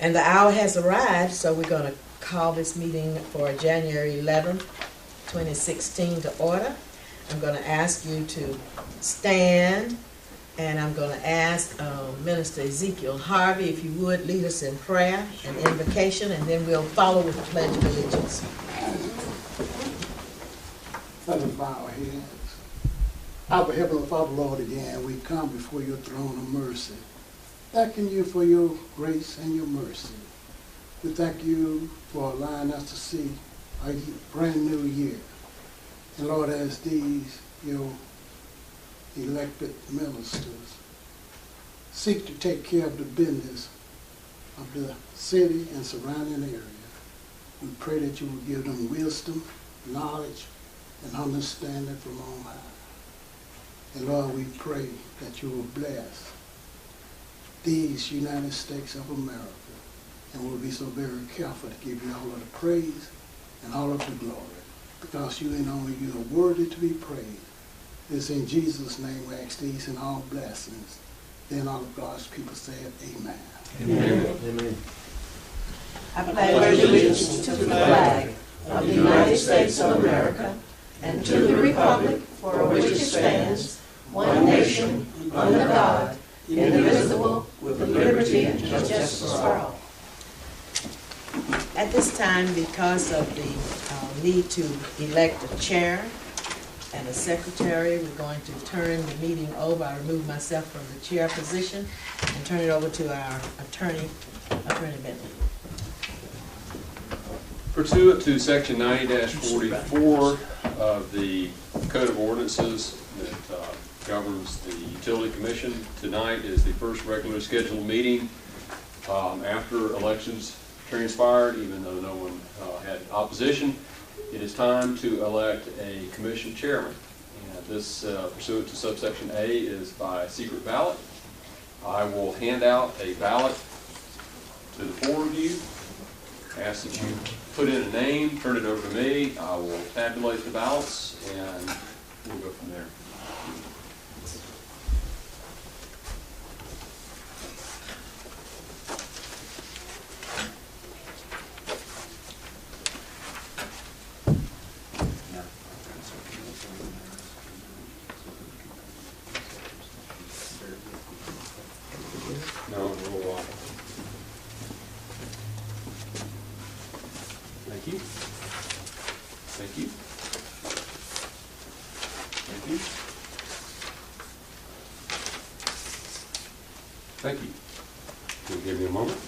And the hour has arrived, so we're going to call this meeting for January 11th, 2016 to order. I'm going to ask you to stand, and I'm going to ask Minister Ezekiel Harvey, if you would, lead us in prayer and invocation, and then we'll follow with the Pledge of Allegiance. Let us bow our heads. Our Heavenly Father, Lord, again, we come before your throne of mercy, thanking you for your grace and your mercy. We thank you for allowing us to see a brand new year. And Lord, as these, your elected ministers seek to take care of the business of the city and surrounding area, we pray that you will give them wisdom, knowledge, and understanding from on high. And Lord, we pray that you will bless these United States of America, and we'll be so very careful to give you all of the praise and all of the glory, because you and only you are worthy to be praised. It's in Jesus' name we ask these and all blessings. Then all of God's people say amen. Amen. Amen. I pledge allegiance to the flag of the United States of America and to the republic for which it stands, one nation, under God, indivisible, with liberty and justice for all. At this time, because of the need to elect a chair and a secretary, we're going to turn the meeting over. I remove myself from the chair position and turn it over to our attorney, Attorney Bentley. Pursuant to Section 90-44 of the Code of Ordinances that governs the Utility Commission, tonight is the first regular scheduled meeting after elections transpired, even though no one had opposition. It is time to elect a commission chairman. And this, pursuant to subsection A, is by secret ballot. I will hand out a ballot to the four of you. Ask that you put in a name, turn it over to me. I will tabulate the ballots, and we'll go from there. No, we'll thank you. Thank you. Thank you. Thank you. Can you give me a moment?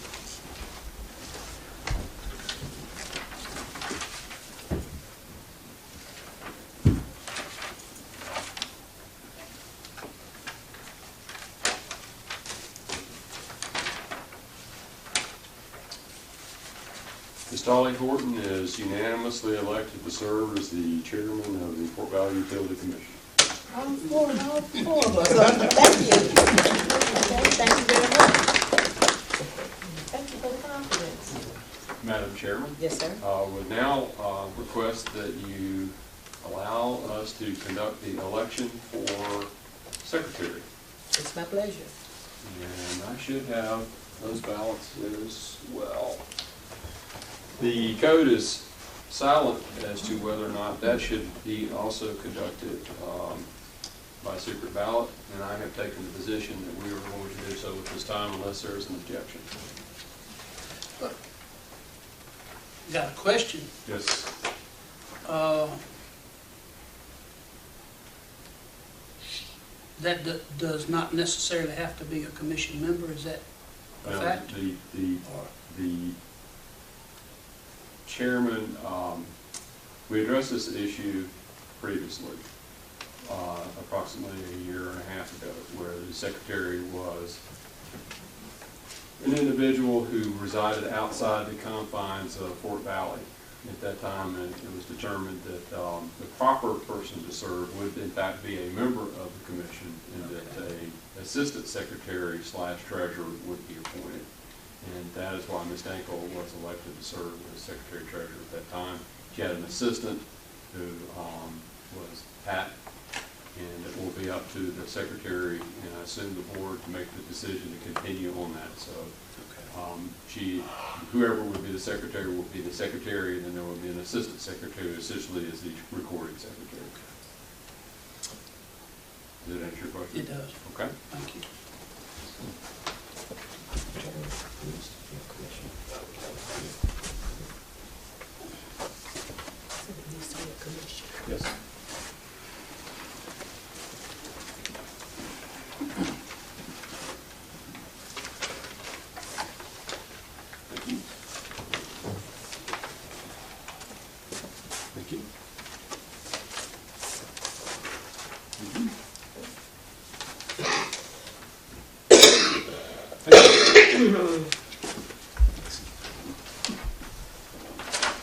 Ms. Dolly Horton is unanimously elected to serve as the chairman of the Fort Valley Utility Commission. All four of us. Thank you. Thank you very much. Thank you for the confidence. Madam Chairman? Yes, sir. Would now request that you allow us to conduct the election for secretary. It's my pleasure. And I should have those ballots as well. The code is silent as to whether or not that should be also conducted by secret ballot, and I have taken the position that we are going to do so at this time unless there is an objection. Got a question. Yes. That does not necessarily have to be a commission member, is that a fact? The chairman, we addressed this issue previously, approximately a year and a half ago, where the secretary was an individual who resided outside the confines of Fort Valley at that time, and it was determined that the proper person to serve would in fact be a member of the commission, and that a assistant secretary / treasurer would be appointed. And that is why Ms. Dankel was elected to serve as secretary treasurer at that time. She had an assistant who was Pat, and it will be up to the secretary and I assume the board to make the decision to continue on that. So Whoever would be the secretary will be the secretary, and then there will be an assistant secretary, who essentially is the recording secretary. Does that answer your question? It does. Okay. Thank you. Yes. Thank you. Thank you.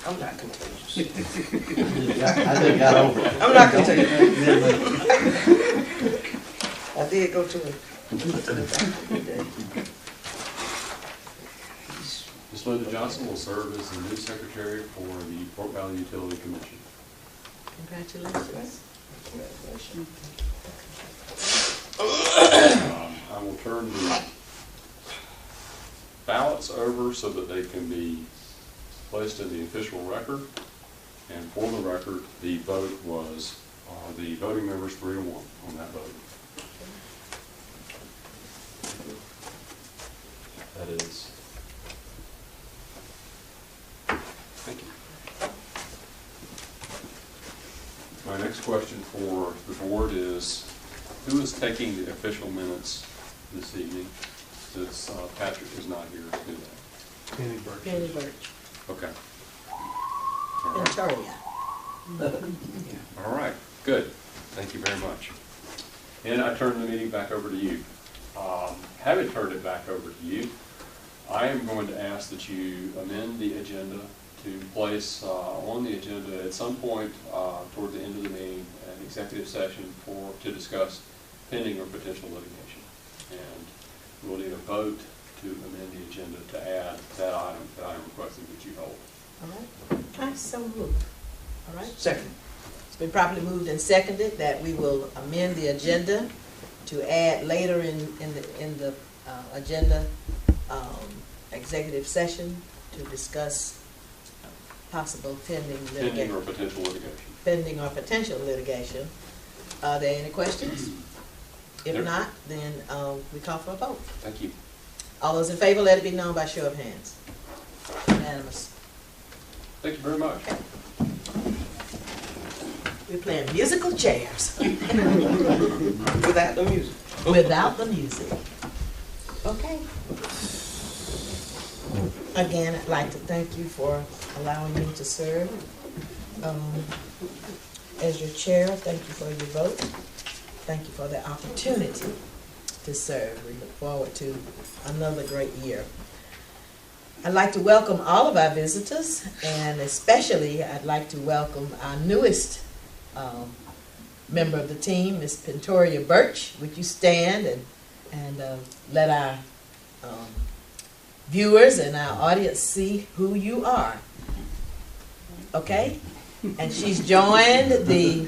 I'm not contagious. I think got over it. I'm not contagious. I did go to the doctor today. Ms. Linda Johnson will serve as the new secretary for the Fort Valley Utility Commission. Congratulations. I will turn the ballots over so that they can be placed in the official record. And for the record, the vote was, the voting members 3-1 on that vote. That is. Thank you. My next question for the board is, who is taking the official minutes this evening, since Patrick is not here to do that? Penny Birch. Penny Birch. Okay. All right. Victoria. All right, good. Thank you very much. And I turn the meeting back over to you. Having turned it back over to you, I am going to ask that you amend the agenda to place on the agenda at some point toward the end of the meeting an executive session to discuss pending or potential litigation. And we'll need a vote to amend the agenda to add that item that I am requesting that you hold. All right. I so moved. All right. Second. It's been properly moved and seconded that we will amend the agenda to add later in the agenda executive session to discuss possible pending Pending or litigation. potential litigation. Pending or potential litigation. Are there any questions? If There- not, then we call for a vote. Thank you. All those in favor, let it be known by show of hands. Unanimous. Thank you very much. We're playing musical chairs Without the music. without the music. Okay. Again, I'd like to thank you for allowing me to serve as your chair. Thank you for your vote. Thank you for the opportunity to serve. We look forward to another great year. I'd like to welcome all of our visitors, and especially I'd like to welcome our newest member of the team, Ms. Victoria Birch. Would you stand and let our viewers and our audience see who you are? Okay? And she's joined the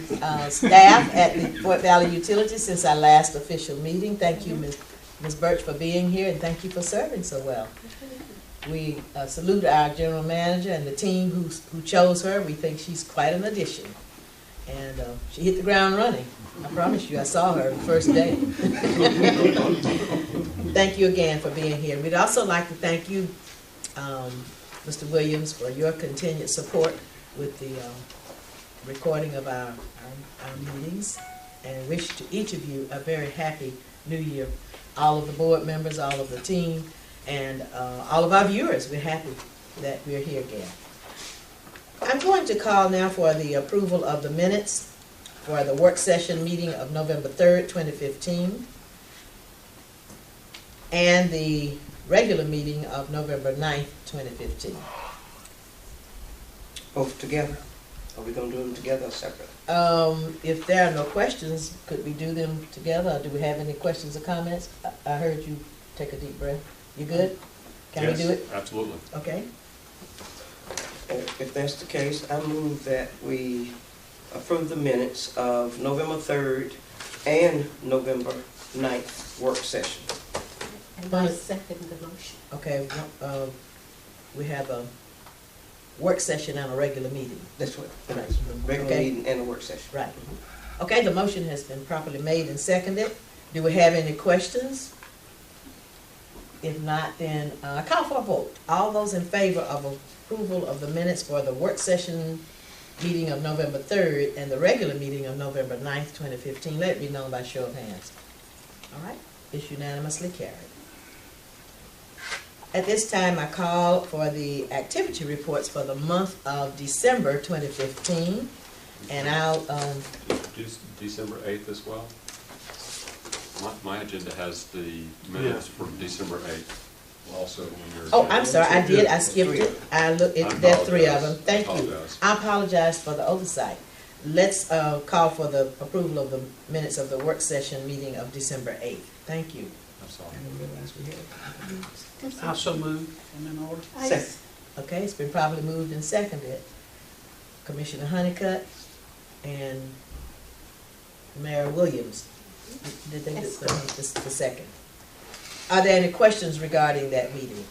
staff at the Fort Valley Utility since our last official meeting. Thank you, Ms. Birch, for being here, and thank you for serving so well. We salute our general manager and the team who chose her. We think she's quite an addition. And she hit the ground running. I promise you, I saw her the first day. Thank you again for being here. We'd also like to thank you, Mr. Williams, for your continued support with the recording of our meetings, and wish to each of you a very happy New Year. All of the board members, all of the team, and all of our viewers, we're happy that we're here again. I'm going to call now for the approval of the minutes for the work session meeting of November 3rd, 2015, and the regular meeting of November 9th, 2015. Both together? Are we gonna do them together or separate? If there are no questions, could we do them together? Or do we have any questions or comments? I heard you take a deep breath. You good? Can we do it? Absolutely. Okay. If that's the case, I move that we approve the minutes of November 3rd and November 9th work session. And I second the motion. Okay, we have a work session and a regular meeting. That's what, Right. regular Okay. meeting and a work session. Right. Okay, the motion has been properly made and seconded. Do we have any questions? If not, then I call for a vote. All those in favor of approval of the minutes for the work session meeting of November 3rd and the regular meeting of November 9th, 2015, let it be known by show of hands. All right, it's unanimously carried. At this time, I call for the activity reports for the month of December 2015, and I'll, December 8th as well? My agenda has the minutes from December 8th also in your. oh, I'm agenda. sorry, I did, I skipped it. I looked, I there are three of apologize. them, thank you. Apologize. I apologize for the oversight. Let's call for the approval of the minutes of the work session meeting of December 8th. Thank you. I'm sorry. I didn't realize we had. Also moved and in order. Second. Okay, it's been properly moved and seconded. Commissioner Honeycutt and Mayor Williams. Did they Yes. just the second? Are there any questions regarding that meeting?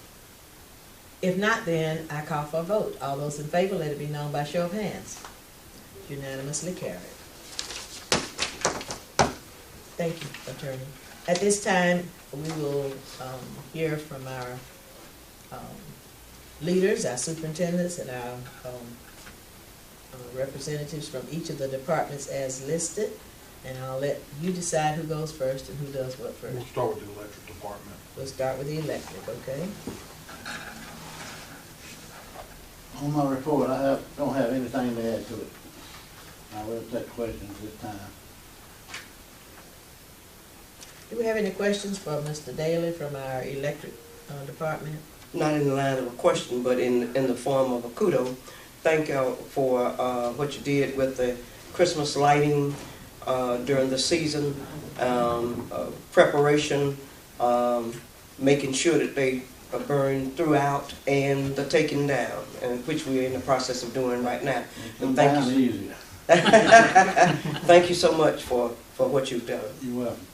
If not, then I call for a vote. All those in favor, let it be known by show of hands. Unanimously carried. Thank you, Attorney. At this time, we will hear from our leaders, our superintendents, and our representatives from each of the departments as listed. And I'll let you decide who goes first and who does what first. We'll start with the electric department. We'll start with the electric, okay? On my report, don't have anything to add to it. I will take questions this time. Do we have any questions for Mr. Daly from our electric department? Not in the line of a question, but in the form of a kudo. Thank you for what you did with the Christmas lighting during the season, preparation, making sure that they are burned throughout, and the taking down, and which we're in the process of doing right now. And thank Sometimes you. easier. Thank you so much for what you've done. You're welcome.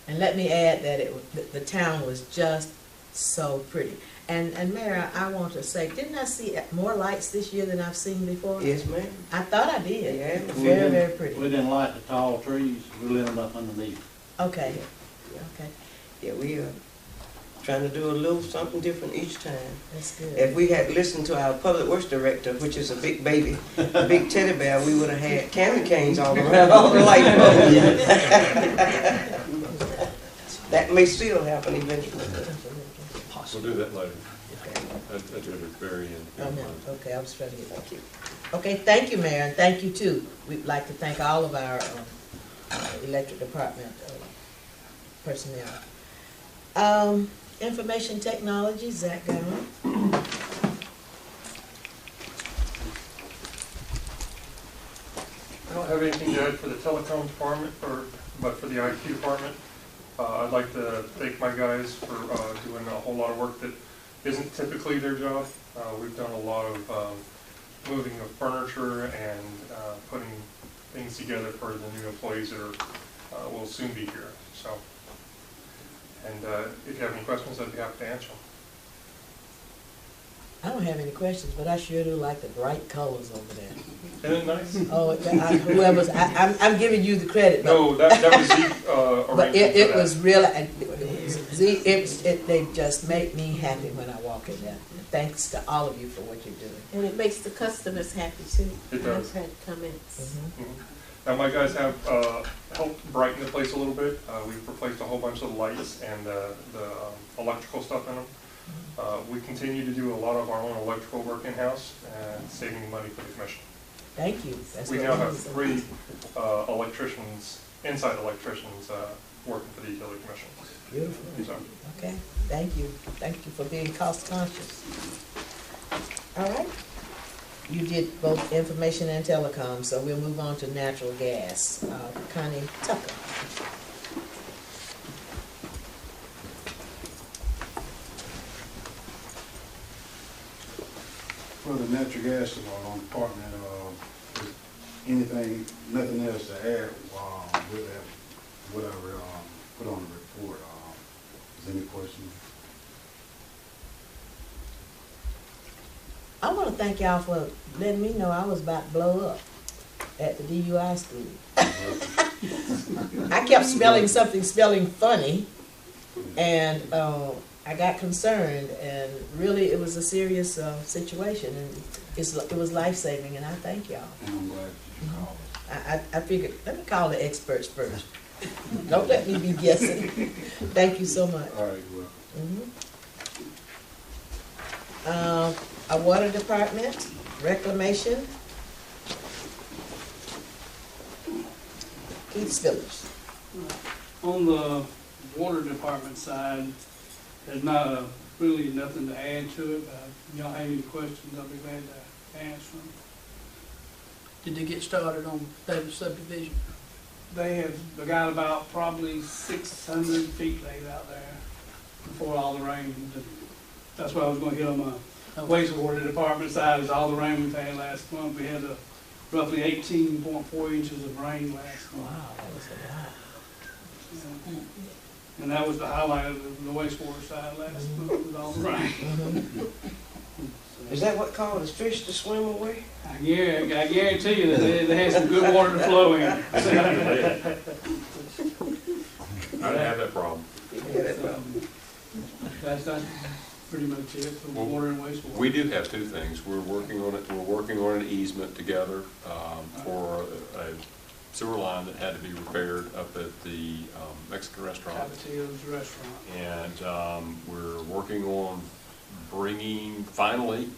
And let me add that the town was just so pretty. And Mayor, I want to say, didn't I see more lights this year than I've seen before? Yes, ma'am. I thought I did. Yeah. Very, very pretty. We didn't like the tall trees, we lit them up underneath. Okay, okay, Yeah, we are trying to do a little something different each time. that's good. If we had listened to our public works director, which is a big baby, a big teddy bear, we would have had candy canes all around all the light poles. That may still happen eventually. We'll do that later. Okay. At the very end. Oh, no, okay, I was trying to get Thank you. Okay, thank you, Mayor, and thank you too. We'd like to thank all of our electric department personnel. Information technology, Zach Gowen. I don't have anything to add for the telecom department, but for the IT department, I'd like to thank my guys for doing a whole lot of work that isn't typically their job. We've done a lot of moving of furniture and putting things together for the new employees that will soon be here. So, and if you have any questions, I'd be happy to answer them. I don't have any questions, but I sure do like the bright colors over there. Isn't it nice? Oh, whoever's, I'm giving you the credit, but, No, that was the but arrangement it for was that. really, they just make me happy when I walk in there. Thanks to all of you for what you're doing. And it makes the customers happy too. It does. I've had comments. Mhm. Mhm. Now, my guys have helped brighten the place a little bit. We've replaced a whole bunch of the lights and the electrical stuff in them. We continue to do a lot of our own electrical work in-house and saving money for the commission. Thank you. That's We what now we have need. 3 electricians, inside electricians, working for the utility commission. Beautiful. So, Okay, thank you. Thank you for being cost conscious. All right. You did both information and telecom, so we'll move on to natural gas. Connie Tucker. For the natural gas department, anything, nothing else to add, with that, whatever, put on the report. Is there any questions want to thank y'all for letting me know I was about to blow up at the DUI school. I kept spelling funny, and I got concerned, and really it was a serious situation, and it was life-saving, and I thank y'all. I'm glad you called. I figured, let me call the experts first. Don't let me be guessing. Thank you so much. All right, well. Our water department, reclamation. Keith Spillers. On the water department side, there's not really nothing to add to it. If y'all have any questions, I'll be glad to answer them. Did they get started on Davis subdivision? They got about probably 600 feet laid out there before all the rain. That's what I was gonna hit on my wastewater department side, is all the rain we've had last month. We had roughly 18.4 inches of rain last month. Wow, that was a lot. And that was the highlight of the wastewater side last month, with all the rain. Is that what caused the fish to swim away? I guarantee you that they had some good water to flow in. I didn't have that problem. That's pretty much it for water and wastewater. We do have two things. We're working on it. We're working on an easement together for a sewer line that had to be repaired up at the Mexican restaurant. Tapatio's restaurant. And we're working on bringing finally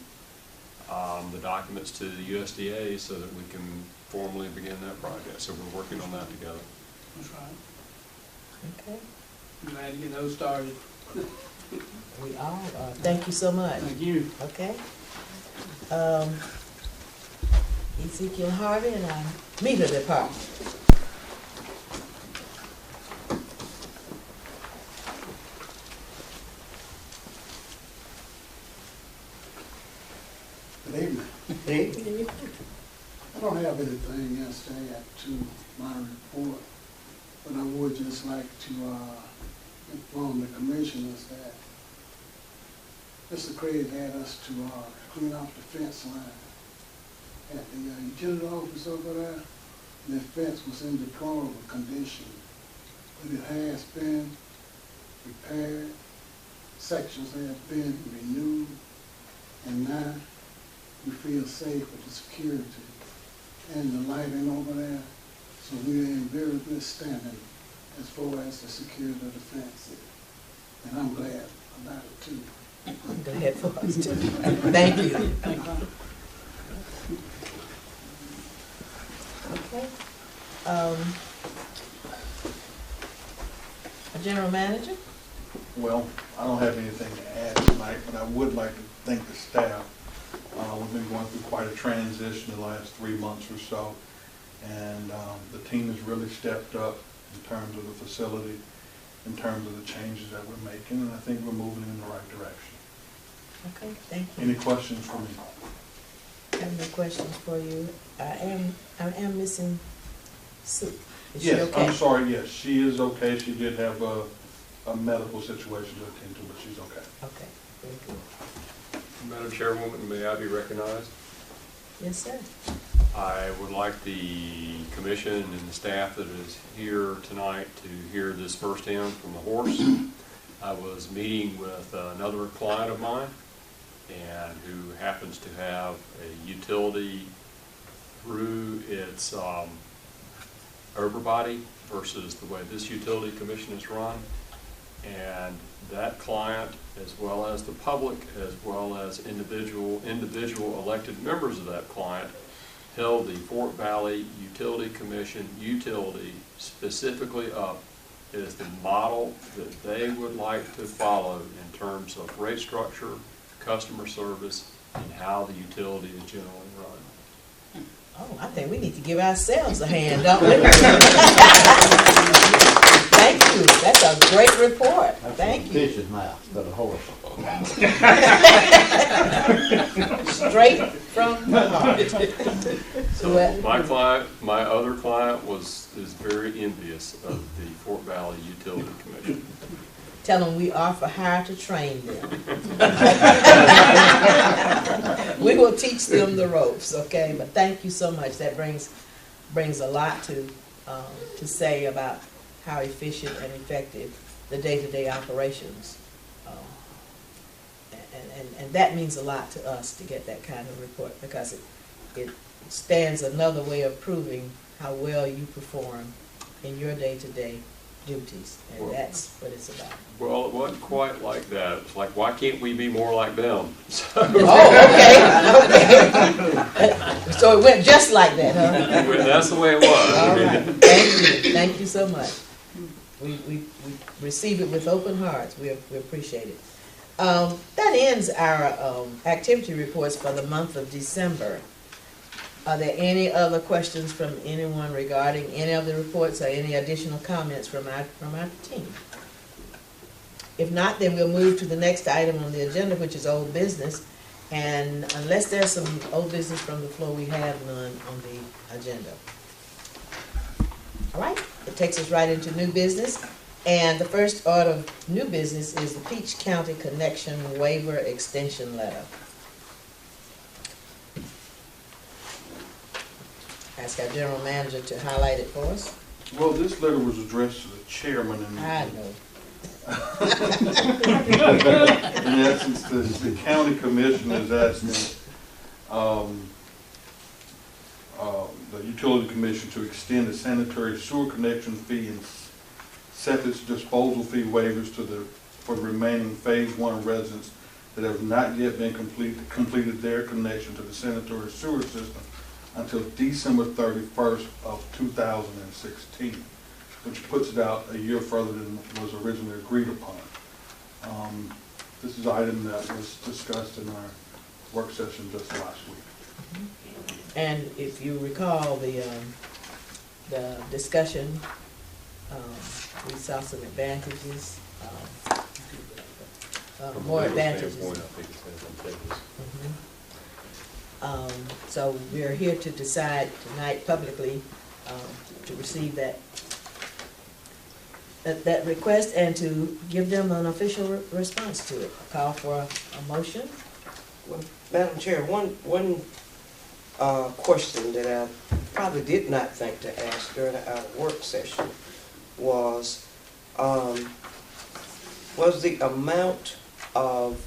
the documents to the USDA so that we can formally begin that project. So we're working on that together. That's right. Okay. I'm glad to get those started. We all are. Thank you so much. Thank you. Okay. Ezekiel Harvey and our meter department. Good evening. Hey, I don't have anything else to add to my report, but I would just like to inform the commissioners that Mr. Craig had us to clean off the fence line at the utility office over there. And the fence was in deplorable condition, but it has been repaired, sections have been renewed, and now we feel safe with the security and the lighting over there. So we're in very good standing as far as the security of the fence is. And I'm glad about it too. I'm glad for us too. Thank you. Okay. A general manager? Well, I don't have anything to add tonight, but I would like to thank the staff. We've been going through quite a transition the last 3 months or so, and the team has really stepped up in terms of the facility, in terms of the changes that we're making, and I think we're moving in the right direction. Okay, thank you. Any questions for me? I have no questions for you. I am missing Sue. Is she Yes, okay? I'm sorry, yes, she is okay. She did have a medical situation to attend to, but she's okay. Okay, very good. Madam Chairwoman, may I be recognized? Yes, sir. I would like the commission and the staff that is here tonight to hear this firsthand from the horse. I was meeting with another client of mine, and who happens to have a utility through its overbody versus the way this utility commission is run. And that client, as well as the public, as well as individual elected members of that client, held the Fort Valley Utility Commission utility specifically up as the model that they would like to follow in terms of rate structure, customer service, and how the utility is generally run. Oh, I think we need to give ourselves a hand, don't we? Thank you. That's a great report. Thank you. Fish's mouth, but a horse. Straight from the heart. So my other client is very envious of the Fort Valley Utility Commission. Tell them we are for hire to train them. We will teach them the ropes, okay? But thank you so much. That brings a lot to say about how efficient and effective the day-to-day operations. And that means a lot to us to get that kind of report, because it stands another way of proving how well you perform in your day-to-day duties, and that's what it's about. Well, it wasn't quite like that. It's like, why can't we be more like them? Oh, okay. So it went just like that, huh? That's the way it was. All right. Thank you so much. We receive it with open hearts. We appreciate it. That ends our activity reports for the month of December. Are there any other questions from anyone regarding any of the reports, or any additional comments from our team? If not, then we'll move to the next item on the agenda, which is old business. And unless there's some old business from the floor, we have none on the agenda. All right, it takes us right into new business. And the first order of new business is the Peach County Connection Waiver Extension Letter. Ask our general manager to highlight it for us. Well, this letter was addressed to the chairman, and I know. in essence, the county commission is asking the utility commission to extend the sanitary sewer connection fee and septic disposal fee waivers for the remaining phase 1 residents that have not yet been completed their connection to the sanitary sewer system until December 31st of 2016, which puts it out a year further than was originally agreed upon. This is an item that was discussed in our work session just last week. And if you recall the discussion, we saw some advantages, more advantages. So we're here to decide tonight publicly to receive that request and to give them an official response to it. Call for a motion. Well, Madam Chair, one question that I probably did not think to ask during our work session was the amount of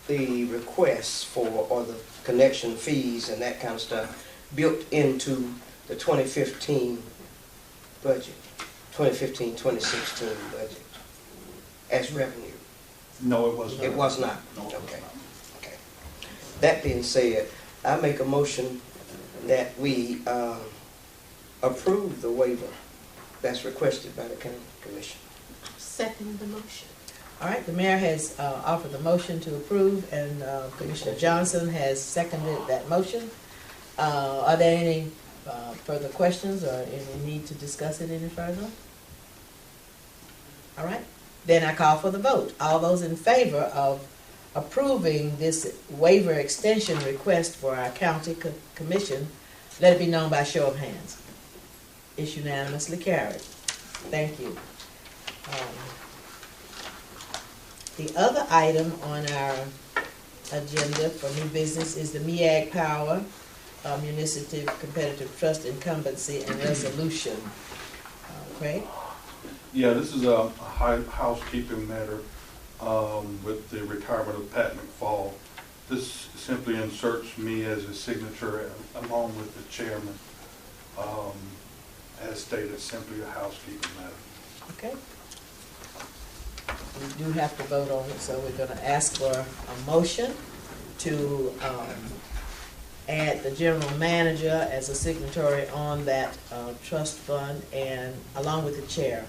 the requests for, or the connection fees and that kind of stuff built into the 2015 budget, 2015-2016 budget as revenue? No, it wasn't. It was not? No, it was Okay. not. Okay. That being said, I make a motion that we approve the waiver that's requested by the county commission. Second the motion. All right, the mayor has offered the motion to approve, and Commissioner Johnson has seconded that motion. Are there any further questions or any need to discuss it any further? All right, then I call for the vote. All those in favor of approving this waiver extension request for our county commission, let it be known by show of hands. It's unanimously carried. Thank you. The other item on our agenda for new business is the MEAG Power Municipal Competitive Trust Incumbency and Resolution. Craig? Yeah, this is a housekeeping matter with the retirement of Pat McFall. This simply inserts me as a signature along with the chairman. As stated, simply a housekeeping matter. Okay. We do have to vote on it, so we're going to ask for a motion to add the general manager as a signatory on that trust fund, and along with the chair.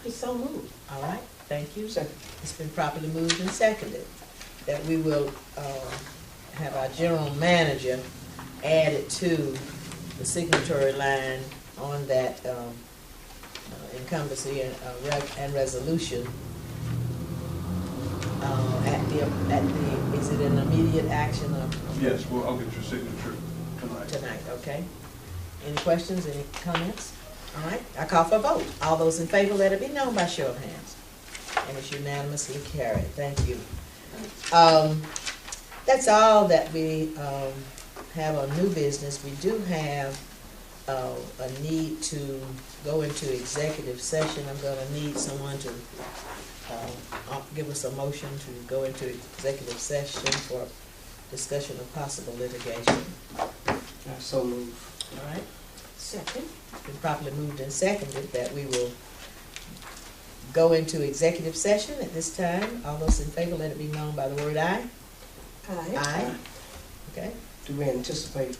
It's so moved. All right, thank you. Second. It's been properly moved and seconded that we will have our general manager added to the signatory line on that incumbency and resolution at the is it an immediate action or? Yes, well, I'll get your signature tonight. Tonight, okay. Any questions, any comments? All right, I call for a vote. All those in favor, let it be known by show of hands. And it's unanimously carried. Thank you. That's all that we have on new business. We do have a need to go into executive session. I'm going to need someone to give us a motion to go into executive session for discussion of possible litigation. I so move. All right? Second. Been properly moved and seconded that we will go into executive session at this time. All those in favor, let it be known by the word aye. Aye. Aye. Okay. Do we anticipate